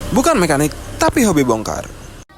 Bukan mekanik, tapi hobi bongkar.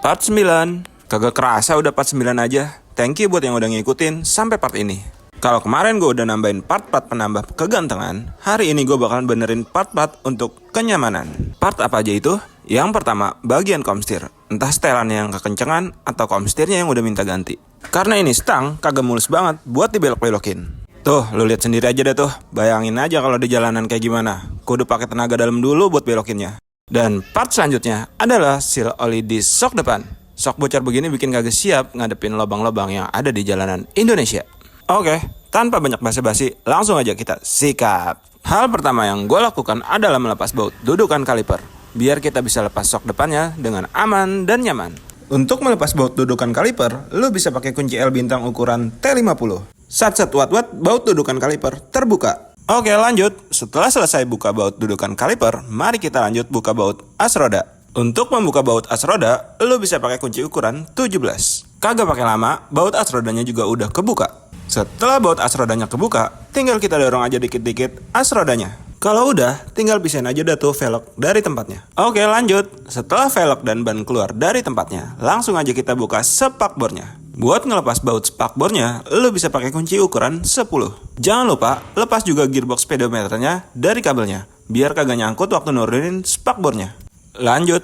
Part 9. Kagak kerasa udah part 9 aja. Thank you buat yang udah ngikutin sampai part ini. Kalau kemarin gue udah nambahin part-part penambah kegantengan, hari ini gue bakalan benerin part-part untuk kenyamanan. Part apa aja itu? Yang pertama, bagian komstir. Entah setelannya yang kekencengan atau komstirnya yang udah minta ganti. Karena ini stang, kagak mulus banget buat dibelok-belokin. Tuh, lu lihat sendiri aja deh tuh. Bayangin aja kalau di jalanan kayak gimana. Kudu pakai tenaga dalam dulu buat belokinnya. Dan part selanjutnya adalah seal oli di sok depan. Sok bocor begini bikin kagak siap ngadepin lubang-lubang yang ada di jalanan Indonesia. Oke, tanpa banyak basa-basi, langsung aja kita sikat. Hal pertama yang gue lakukan adalah melepas baut dudukan kaliper, biar kita bisa lepas sok depannya dengan aman dan nyaman. Untuk melepas baut dudukan kaliper, lu bisa pakai kunci L bintang ukuran T50. Sat-sat wat-wat, baut dudukan kaliper terbuka. Oke, lanjut. Setelah selesai buka baut dudukan kaliper, mari kita lanjut buka baut as roda. Untuk membuka baut as roda, lu bisa pakai kunci ukuran 17. Kagak pakai lama, baut as rodanya juga udah kebuka. Setelah baut as rodanya kebuka, tinggal kita dorong aja dikit-dikit as rodanya. Kalau udah, tinggal pisahin aja dah tuh velg dari tempatnya. Oke, lanjut. Setelah velg dan ban keluar dari tempatnya, langsung aja kita buka spakbornya. Buat ngelepas baut spakbornya, lo bisa pakai kunci ukuran 10. Jangan lupa, lepas juga gearbox speedometernya dari kabelnya, biar kagak nyangkut waktu nurunin spakbornya. Lanjut.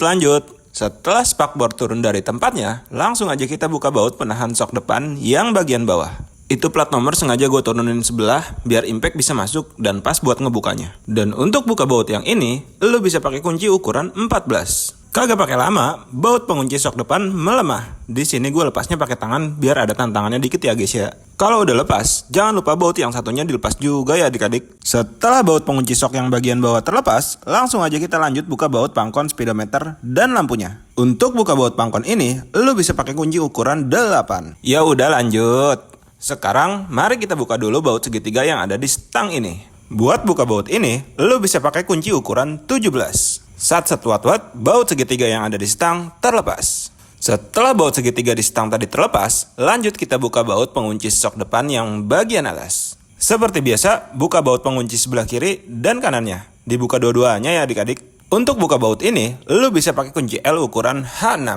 Setelah spakbor turun dari tempatnya, langsung aja kita buka baut penahan sok depan yang bagian bawah. Itu plat nomor sengaja gue turunin sebelah, biar impact bisa masuk dan pas buat ngebukanya. Dan untuk buka baut yang ini, lo bisa pakai kunci ukuran 14. Kagak pakai lama, baut pengunci sok depan melemah. Di sini gue lepasnya pakai tangan biar ada tantangannya dikit ya guys ya. Kalau udah lepas, jangan lupa baut yang satunya dilepas juga ya adik-adik. Setelah baut pengunci sok yang bagian bawah terlepas, langsung aja kita lanjut buka baut pangkon speedometer dan lampunya. Untuk buka baut pangkon ini, lo bisa pakai kunci ukuran 8. Ya udah lanjut. Sekarang mari kita buka dulu baut segitiga yang ada di stang ini. Buat buka baut ini, lo bisa pakai kunci ukuran 17. Sat-sat wat-wat, baut segitiga yang ada di stang terlepas. Setelah baut segitiga di stang tadi terlepas, lanjut kita buka baut pengunci sok depan yang bagian atas. Seperti biasa, buka baut pengunci sebelah kiri dan kanannya. Dibuka dua-duanya ya adik-adik. Untuk buka baut ini, lo bisa pakai kunci L ukuran H6.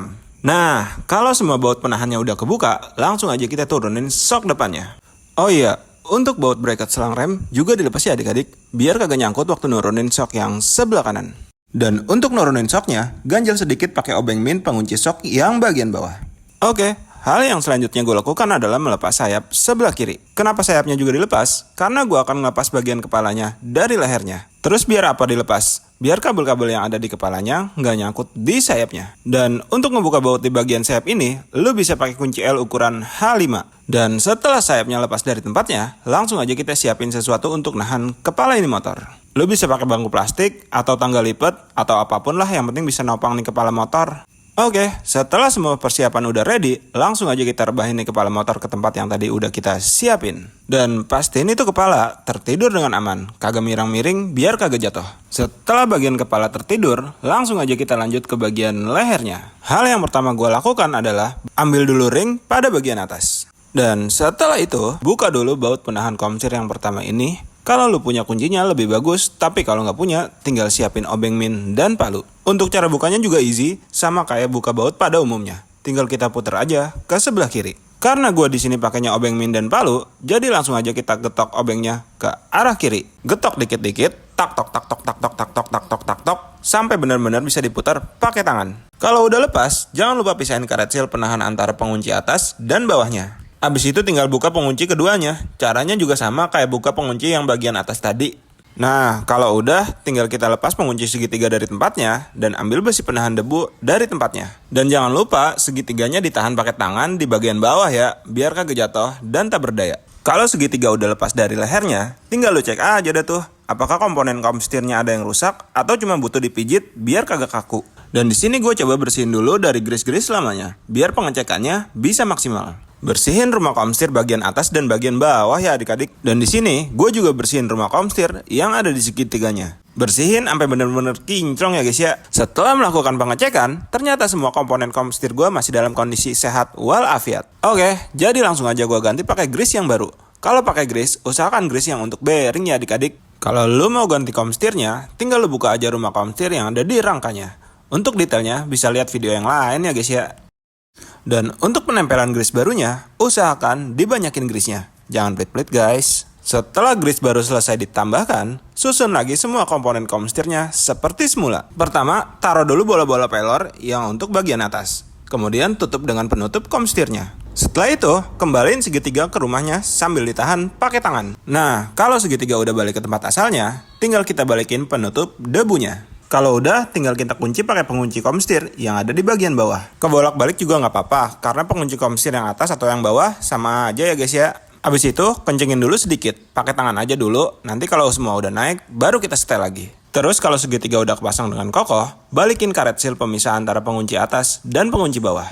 Nah, kalau semua baut penahannya udah kebuka, langsung aja kita turunin sok depannya. Oh iya, untuk baut bracket selang rem juga dilepas ya adik-adik, biar kagak nyangkut waktu nurunin sok yang sebelah kanan. Dan untuk nurunin soknya, ganjel sedikit pakai obeng min pengunci sok yang bagian bawah. Oke, hal yang selanjutnya gue lakukan adalah melepas sayap sebelah kiri. Kenapa sayapnya juga dilepas? Karena gue akan melepas bagian kepalanya dari lehernya. Terus biar apa dilepas? Biar kabel-kabel yang ada di kepalanya nggak nyangkut di sayapnya. Dan untuk ngebuka baut di bagian sayap ini, lo bisa pakai kunci L ukuran H5. Dan setelah sayapnya lepas dari tempatnya, langsung aja kita siapin sesuatu untuk nahan kepala ini motor. Lo bisa pakai bangku plastik, atau tangga lipat, atau apapun lah yang penting bisa nopang nih kepala motor. Oke, setelah semua persiapan udah ready, langsung aja kita rebahin nih kepala motor ke tempat yang tadi udah kita siapin. Dan pastiin itu kepala tertidur dengan aman, kagak miring-miring biar kagak jatuh. Setelah bagian kepala tertidur, langsung aja kita lanjut ke bagian lehernya. Hal yang pertama gue lakukan adalah ambil dulu ring pada bagian atas. Dan setelah itu, buka dulu baut penahan komsir yang pertama ini. Kalau lu punya kuncinya lebih bagus, tapi kalau nggak punya, tinggal siapin obeng min dan palu. Untuk cara bukanya juga easy, sama kayak buka baut pada umumnya. Tinggal kita puter aja ke sebelah kiri. Karena gue di sini pakainya obeng min dan palu, jadi langsung aja kita getok obengnya ke arah kiri. Getok dikit-dikit, tak tok tak tok tak tok tak tok tak tok tak tok, sampai benar-benar bisa diputar pakai tangan. Kalau udah lepas, jangan lupa pisahin karet seal penahan antara pengunci atas dan bawahnya. Abis itu tinggal buka pengunci keduanya. Caranya juga sama kayak buka pengunci yang bagian atas tadi. Nah, kalau udah, tinggal kita lepas pengunci segitiga dari tempatnya dan ambil besi penahan debu dari tempatnya. Dan jangan lupa segitiganya ditahan pakai tangan di bagian bawah ya, biar kagak jatuh dan tak berdaya. Kalau segitiga udah lepas dari lehernya, tinggal lu cek aja dah tuh, apakah komponen komstirnya ada yang rusak atau cuma butuh dipijit biar kagak kaku. Dan di sini gue coba bersihin dulu dari gris-gris lamanya, biar pengecekannya bisa maksimal. Bersihin rumah komstir bagian atas dan bagian bawah ya adik-adik. Dan di sini gue juga bersihin rumah komstir yang ada di segitiganya. Bersihin sampai bener-bener kinclong ya guys ya. Setelah melakukan pengecekan, ternyata semua komponen komstir gue masih dalam kondisi sehat walafiat. Oke, jadi langsung aja gue ganti pakai grease yang baru. Kalau pakai grease, usahakan grease yang untuk bearing ya adik-adik. Kalau lu mau ganti komstirnya, tinggal lu buka aja rumah komstir yang ada di rangkanya. Untuk detailnya bisa lihat video yang lain ya guys ya. Dan untuk penempelan grease barunya, usahakan dibanyakin grease-nya. Jangan pelit-pelit guys. Setelah grease baru selesai ditambahkan, susun lagi semua komponen komstirnya seperti semula. Pertama, taruh dulu bola-bola pelor yang untuk bagian atas. Kemudian tutup dengan penutup komstirnya. Setelah itu, kembaliin segitiga ke rumahnya sambil ditahan pakai tangan. Nah, kalau segitiga udah balik ke tempat asalnya, tinggal kita balikin penutup debunya. Kalau udah, tinggal kita kunci pakai pengunci komstir yang ada di bagian bawah. Kebolak-balik juga nggak apa-apa, karena pengunci komstir yang atas atau yang bawah sama aja ya guys ya. Abis itu, kencengin dulu sedikit, pakai tangan aja dulu, nanti kalau semua udah naik, baru kita setel lagi. Terus kalau segitiga udah kepasang dengan kokoh, balikin karet seal pemisah antara pengunci atas dan pengunci bawah.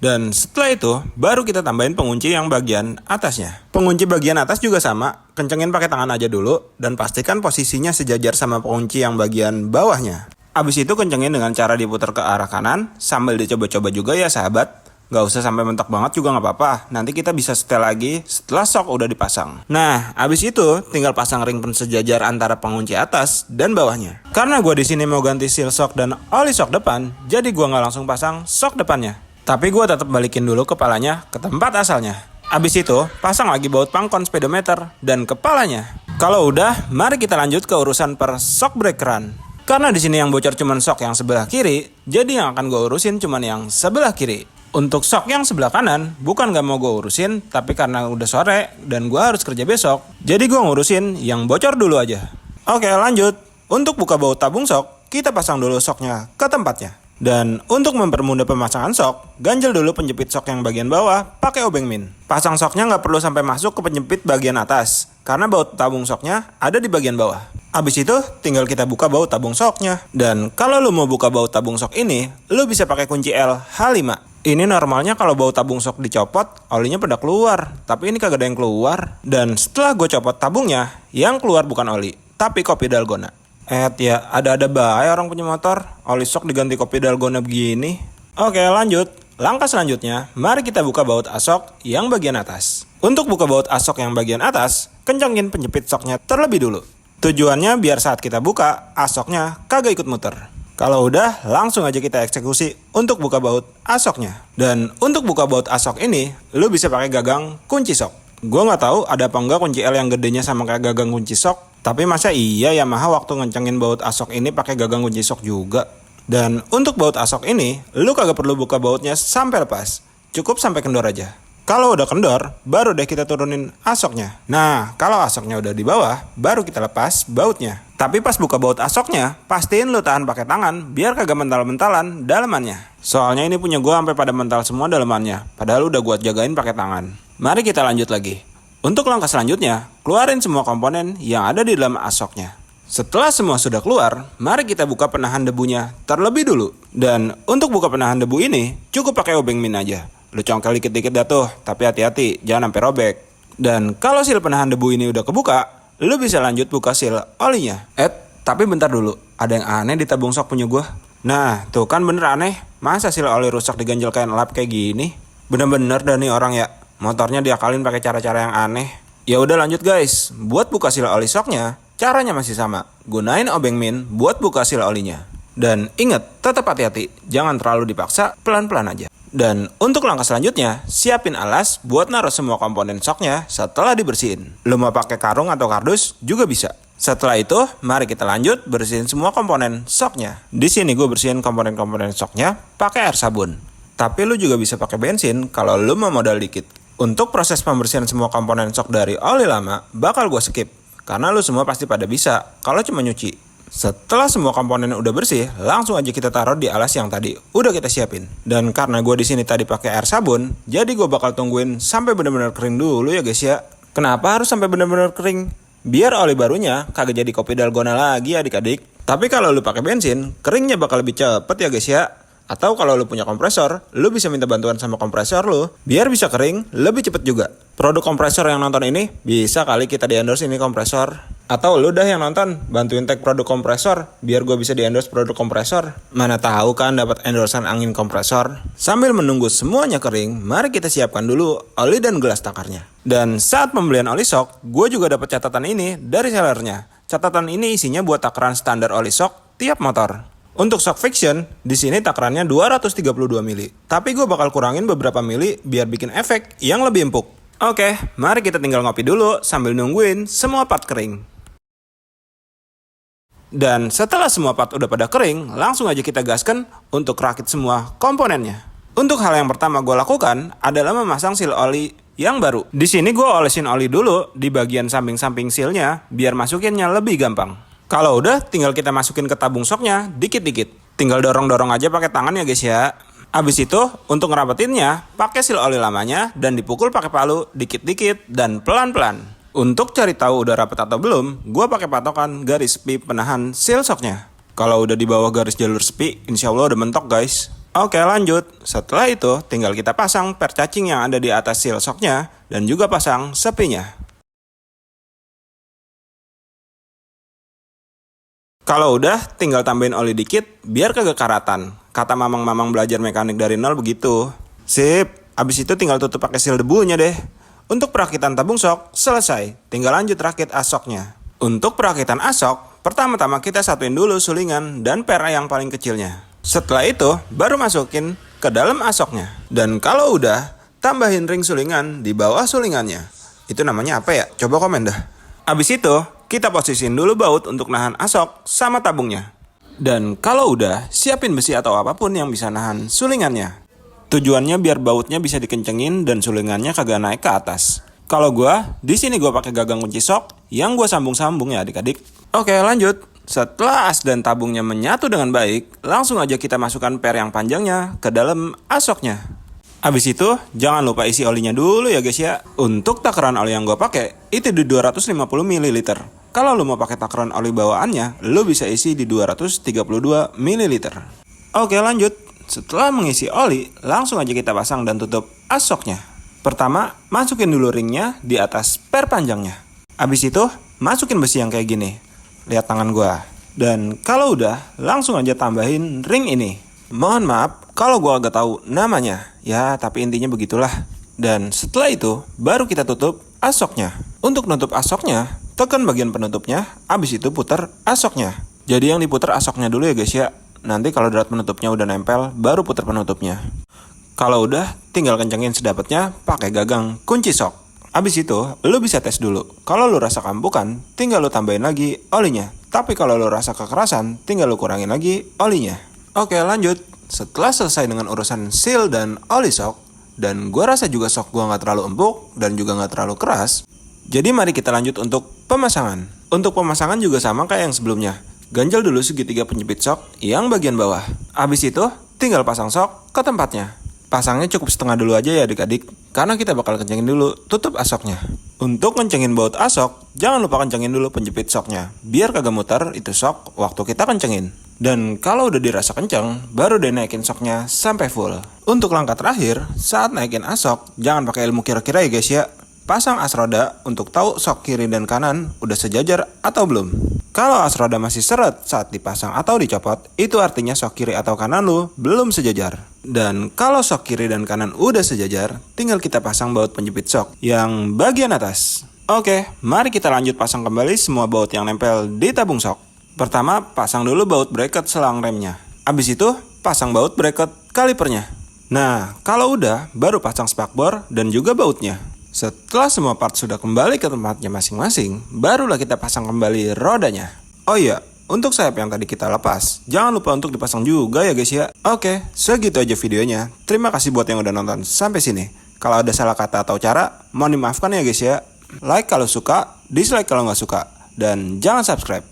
Dan setelah itu, baru kita tambahin pengunci yang bagian atasnya. Pengunci bagian atas juga sama, kencengin pakai tangan aja dulu, dan pastikan posisinya sejajar sama pengunci yang bagian bawahnya. Abis itu kencengin dengan cara diputar ke arah kanan, sambil dicoba-coba juga ya sahabat. Gak usah sampai mentok banget juga gak apa-apa, nanti kita bisa setel lagi setelah sok udah dipasang. Nah, abis itu tinggal pasang ring pen sejajar antara pengunci atas dan bawahnya. Karena gue di sini mau ganti seal sok dan oli sok depan, jadi gue nggak langsung pasang sok depannya. Tapi gue tetap balikin dulu kepalanya ke tempat asalnya. Abis itu, pasang lagi baut pangkon speedometer dan kepalanya. Kalau udah, mari kita lanjut ke urusan per shock breakeran. Karena di sini yang bocor cuman shock yang sebelah kiri, jadi yang akan gue urusin cuman yang sebelah kiri. Untuk shock yang sebelah kanan, bukan gak mau gue urusin, tapi karena udah sore dan gue harus kerja besok, jadi gue ngurusin yang bocor dulu aja. Oke, lanjut. Untuk buka baut tabung shock, kita pasang dulu shocknya ke tempatnya. Dan untuk mempermudah pemasangan shock, ganjel dulu penjepit shock yang bagian bawah pakai obeng min. Pasang shocknya nggak perlu sampai masuk ke penjepit bagian atas, karena baut tabung shocknya ada di bagian bawah. Abis itu, tinggal kita buka baut tabung shocknya. Dan kalau lo mau buka baut tabung shock ini, lo bisa pakai kunci L H5. Ini normalnya kalau baut tabung shock dicopot, olinya pada keluar. Tapi ini kagak ada yang keluar. Dan setelah gue copot tabungnya, yang keluar bukan oli, tapi kopi dalgona. Ya, ada-ada bae orang punya motor, oli shock diganti kopi dalgona begini. Oke, lanjut. Langkah selanjutnya, mari kita buka baut asok yang bagian atas. Untuk buka baut asok yang bagian atas, kencangin penjepit shocknya terlebih dulu. Tujuannya biar saat kita buka, asoknya kagak ikut muter. Kalau udah, langsung aja kita eksekusi untuk buka baut asoknya. Dan untuk buka baut asok ini, lu bisa pakai gagang kunci shock. Gue nggak tahu ada apa enggak kunci L yang gedenya sama kayak gagang kunci shock. Tapi masa iya Yamaha waktu ngencengin baut asok ini pakai gagang kunci shock juga. Dan untuk baut asok ini, lu kagak perlu buka bautnya sampai lepas. Cukup sampai kendor aja. Kalau udah kendor, baru deh kita turunin asoknya. Nah, kalau asoknya udah di bawah, baru kita lepas bautnya. Tapi pas buka baut asoknya, pastiin lu tahan pakai tangan biar kagak mental-mentalan dalemannya. Soalnya ini punya gua sampai pada mental semua dalemannya. Padahal udah gua jagain pakai tangan. Mari kita lanjut lagi. Untuk langkah selanjutnya, keluarin semua komponen yang ada di dalam asoknya. Setelah semua sudah keluar, mari kita buka penahan debunya terlebih dulu. Dan untuk buka penahan debu ini, cukup pakai obeng min aja. Lu congkel dikit-dikit dah tuh, tapi hati-hati, jangan sampai robek. Dan kalau seal penahan debu ini udah kebuka, lu bisa lanjut buka seal olinya. Tapi bentar dulu, ada yang aneh di tabung shock punya gua. Nah, tuh kan bener aneh. Masa seal oli rusak diganjel kayak lap kayak gini? Bener-bener dah nih orang ya. Motornya diakalin pakai cara-cara yang aneh. Ya udah lanjut guys. Buat buka seal oli shocknya, caranya masih sama. Gunain obeng min buat buka seal olinya. Dan ingat, tetap hati-hati. Jangan terlalu dipaksa, pelan-pelan aja. Dan untuk langkah selanjutnya, siapin alas buat naruh semua komponen shocknya setelah dibersihin. Lu mau pakai karung atau kardus juga bisa. Setelah itu, mari kita lanjut bersihin semua komponen shocknya. Di sini gue bersihin komponen-komponen shocknya pakai air sabun. Tapi lu juga bisa pakai bensin kalau lu mau modal dikit. Untuk proses pembersihan semua komponen shock dari oli lama, bakal gue skip. Karena lu semua pasti pada bisa, kalau cuma nyuci. Setelah semua komponen udah bersih, langsung aja kita taruh di alas yang tadi udah kita siapin. Dan karena gue di sini tadi pakai air sabun, jadi gue bakal tungguin sampai benar-benar kering dulu ya guys ya. Kenapa harus sampai benar-benar kering? Biar oli barunya kagak jadi kopi dalgona lagi adik-adik. Tapi kalau lu pakai bensin, keringnya bakal lebih cepet ya guys ya. Atau kalau lu punya kompresor, lu bisa minta bantuan sama kompresor lu, biar bisa kering lebih cepet juga. Produk kompresor yang nonton ini, bisa kali kita di-endorse ini kompresor. Atau lu dah yang nonton, bantuin tag produk kompresor, biar gue bisa di-endorse produk kompresor. Mana tahu kan dapat endorsean angin kompresor. Sambil menunggu semuanya kering, mari kita siapkan dulu oli dan gelas takarnya. Dan saat pembelian oli shock, gue juga dapat catatan ini dari sellernya. Catatan ini isinya buat takaran standar oli shock tiap motor. Untuk shock friction, di sini takarannya 232 mili. Tapi gue bakal kurangin beberapa mili biar bikin efek yang lebih empuk. Oke, mari kita tinggal ngopi dulu sambil nungguin semua part kering. Dan setelah semua part udah pada kering, langsung aja kita gaskan untuk rakit semua komponennya. Untuk hal yang pertama gue lakukan adalah memasang seal oli yang baru. Di sini gue olesin oli dulu di bagian samping-samping sealnya biar masukinnya lebih gampang. Kalau udah, tinggal kita masukin ke tabung shocknya dikit-dikit. Tinggal dorong-dorong aja pakai tangan ya guys ya. Abis itu, untuk ngerapetinnya, pakai seal oli lamanya dan dipukul pakai palu dikit-dikit dan pelan-pelan. Untuk cari tahu udah rapet atau belum, gue pakai patokan garis sepi penahan seal shocknya. Kalau udah di bawah garis jalur sepi, insya Allah udah mentok guys. Oke lanjut, setelah itu tinggal kita pasang per cacing yang ada di atas seal shocknya dan juga pasang sepinya. Kalau udah, tinggal tambahin oli dikit biar kagak karatan. Kata mamang-mamang belajar mekanik dari nol begitu. Sip, abis itu tinggal tutup pakai seal debunya deh. Untuk perakitan tabung shock, selesai. Tinggal lanjut rakit asoknya. Untuk perakitan asok, pertama-tama kita satuin dulu sulingan dan per yang paling kecilnya. Setelah itu, baru masukin ke dalam asoknya. Dan kalau udah, tambahin ring sulingan di bawah sulingannya. Itu namanya apa ya? Coba komen dah. Abis itu, kita posisiin dulu baut untuk nahan asok sama tabungnya. Dan kalau udah, siapin besi atau apapun yang bisa nahan sulingannya. Tujuannya biar bautnya bisa dikencengin dan sulingannya kagak naik ke atas. Kalau gua, di sini gua pakai gagang kunci shock yang gua sambung-sambung ya adik-adik. Oke, lanjut. Setelah as dan tabungnya menyatu dengan baik, langsung aja kita masukkan per yang panjangnya ke dalam asoknya. Abis itu, jangan lupa isi olinya dulu ya guys ya. Untuk takaran oli yang gue pakai, itu di 250 ml. Kalau lu mau pakai takaran oli bawaannya, lu bisa isi di 232 ml. Oke lanjut, setelah mengisi oli, langsung aja kita pasang dan tutup asoknya. Pertama, masukin dulu ringnya di atas per panjangnya. Abis itu, masukin besi yang kayak gini. Lihat tangan gue. Dan kalau udah, langsung aja tambahin ring ini. Mohon maaf kalau gue agak tahu namanya, ya tapi intinya begitulah. Dan setelah itu, baru kita tutup asoknya. Untuk nutup asoknya, tekan bagian penutupnya, abis itu putar asoknya. Jadi yang diputar asoknya dulu ya guys ya. Nanti kalau drat penutupnya udah nempel, baru putar penutupnya. Kalau udah, tinggal kencengin sedapatnya pakai gagang kunci shock. Abis itu, lu bisa tes dulu. Kalau lu rasa kambukan, tinggal lu tambahin lagi olinya. Tapi kalau lu rasa kekerasan, tinggal lu kurangin lagi olinya. Oke lanjut, setelah selesai dengan urusan seal dan oli shock, dan gua rasa juga shock gua gak terlalu empuk dan juga gak terlalu keras, jadi mari kita lanjut untuk pemasangan. Untuk pemasangan juga sama kayak yang sebelumnya. Ganjel dulu segitiga penjepit shock yang bagian bawah. Habis itu, tinggal pasang shock ke tempatnya. Pasangnya cukup setengah dulu aja ya adik-adik, karena kita bakal kencengin dulu tutup asoknya. Untuk kencengin baut asok, jangan lupa kencengin dulu penjepit shocknya, biar kagak muter itu shock waktu kita kencengin. Dan kalau udah dirasa kenceng, baru deh naikin shocknya sampai full. Untuk langkah terakhir, saat naikin asok, jangan pakai ilmu kira-kira ya guys ya. Pasang as roda untuk tahu shock kiri dan kanan udah sejajar atau belum. Kalau as roda masih seret saat dipasang atau dicopot, itu artinya shock kiri atau kanan lu belum sejajar. Dan kalau shock kiri dan kanan udah sejajar, tinggal kita pasang baut penjepit shock yang bagian atas. Oke, mari kita lanjut pasang kembali semua baut yang nempel di tabung shock. Pertama, pasang dulu baut bracket selang remnya. Abis itu, pasang baut bracket kalipernya. Nah, kalau udah, baru pasang spakbor dan juga bautnya. Setelah semua part sudah kembali ke tempatnya masing-masing, barulah kita pasang kembali rodanya. Oh iya, untuk sayap yang tadi kita lepas, jangan lupa untuk dipasang juga ya guys ya. Oke, segitu aja videonya. Terima kasih buat yang udah nonton sampai sini. Kalau ada salah kata atau cara, mohon dimaafkan ya guys ya. Like kalau suka, dislike kalau nggak suka. Dan jangan subscribe.